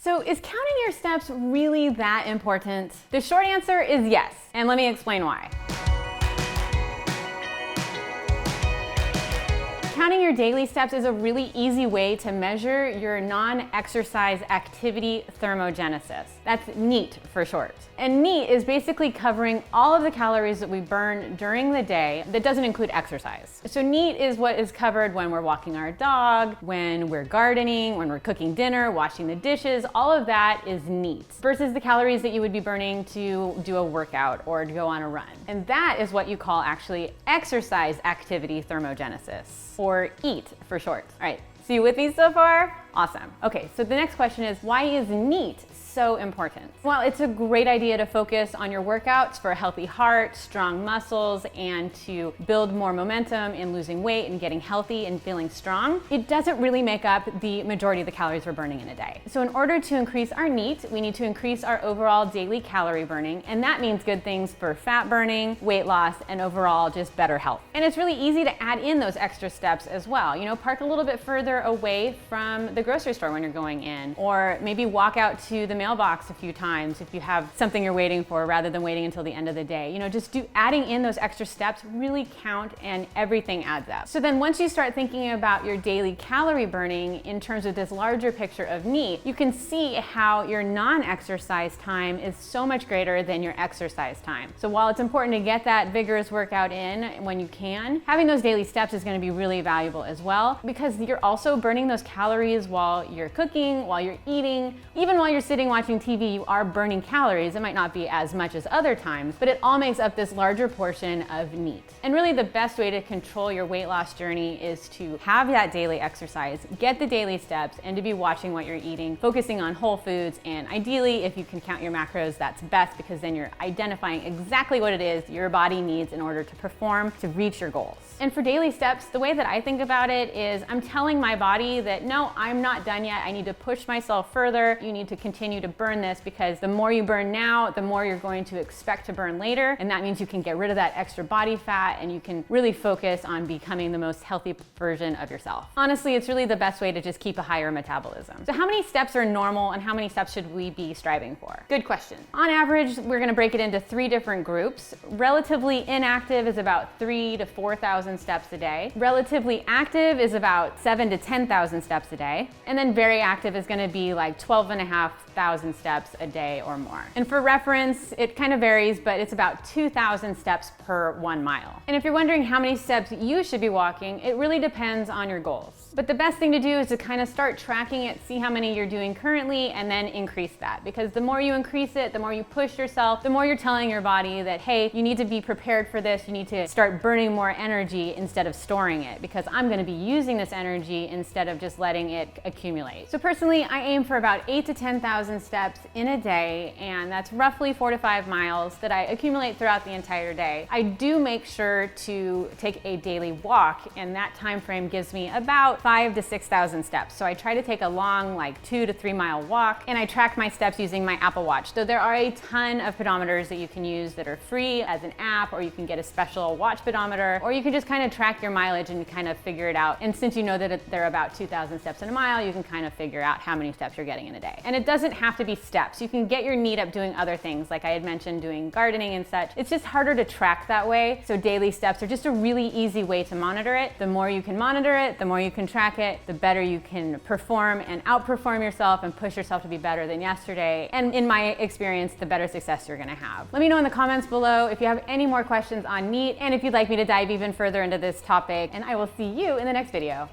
So is counting your steps really that important? The short answer is yes, and let me explain why. Counting your daily steps is a really easy way to measure your non-exercise activity thermogenesis. That's NEAT for short. And NEAT is basically covering all of the calories that we burn during the day that doesn't include exercise. So NEAT is what is covered when we're walking our dog, when we're gardening, when we're cooking dinner, washing the dishes, all of that is NEAT versus the calories that you would be burning to do a workout or to go on a run. And that is what you call actually exercise activity thermogenesis, or EAT for short. All right, so you with me so far? Awesome. Okay, so the next question is, why is NEAT so important? Well, it's a great idea to focus on your workouts for a healthy heart, strong muscles, and to build more momentum in losing weight and getting healthy and feeling strong. It doesn't really make up the majority of the calories we're burning in a day. So in order to increase our NEAT, we need to increase our overall daily calorie burning, and that means good things for fat burning, weight loss, and overall just better health. And it's really easy to add in those extra steps as well. You know, park a little bit further away from the grocery store when you're going in, or maybe walk out to the mailbox a few times if you have something you're waiting for rather than waiting until the end of the day. You know, just adding in those extra steps really count, and everything adds up. So then once you start thinking about your daily calorie burning in terms of this larger picture of NEAT, you can see how your non-exercise time is so much greater than your exercise time. So while it's important to get that vigorous workout in when you can, having those daily steps is going to be really valuable as well, because you're also burning those calories while you're cooking, while you're eating, even while you're sitting watching TV, you are burning calories. It might not be as much as other times, but it all makes up this larger portion of NEAT. And really the best way to control your weight loss journey is to have that daily exercise, get the daily steps, and to be watching what you're eating, focusing on whole foods, and ideally if you can count your macros, that's best, because then you're identifying exactly what it is your body needs in order to perform to reach your goals. And for daily steps, the way that I think about it is I'm telling my body that no, I'm not done yet. I need to push myself further. You need to continue to burn this, because the more you burn now, the more you're going to expect to burn later. And that means you can get rid of that extra body fat, and you can really focus on becoming the most healthy version of yourself. Honestly, it's really the best way to just keep a higher metabolism. So how many steps are normal, and how many steps should we be striving for? Good question. On average, we're gonna break it into 3 different groups. Relatively inactive is about 3,000 to 4,000 steps a day. Relatively active is about 7,000 to 10,000 steps a day. And then very active is gonna be like 12,500 steps a day or more. And for reference, it kind of varies, but it's about 2,000 steps per 1 mile. And if you're wondering how many steps you should be walking, it really depends on your goals. But the best thing to do is to kind of start tracking it, see how many you're doing currently, and then increase that. Because the more you increase it, the more you push yourself, the more you're telling your body that, hey, you need to be prepared for this, you need to start burning more energy instead of storing it, because I'm gonna be using this energy instead of just letting it accumulate. So personally, I aim for about 8,000 to 10,000 steps in a day, and that's roughly 4 to 5 miles that I accumulate throughout the entire day. I do make sure to take a daily walk, and that time frame gives me about 5,000 to 6,000 steps. So I try to take a long, like 2 to 3 mile walk, and I track my steps using my Apple Watch. So there are a ton of pedometers that you can use that are free as an app, or you can get a special watch pedometer, or you can just kind of track your mileage and kind of figure it out. And since you know that they're about 2,000 steps in a mile, you can kind of figure out how many steps you're getting in a day. And it doesn't have to be steps. You can get your NEAT up doing other things, like I had mentioned, doing gardening and such. It's just harder to track that way. So daily steps are just a really easy way to monitor it. The more you can monitor it, the more you can track it, the better you can perform and outperform yourself and push yourself to be better than yesterday. And in my experience, the better success you're gonna have. Let me know in the comments below if you have any more questions on NEAT, and if you'd like me to dive even further into this topic, and I will see you in the next video.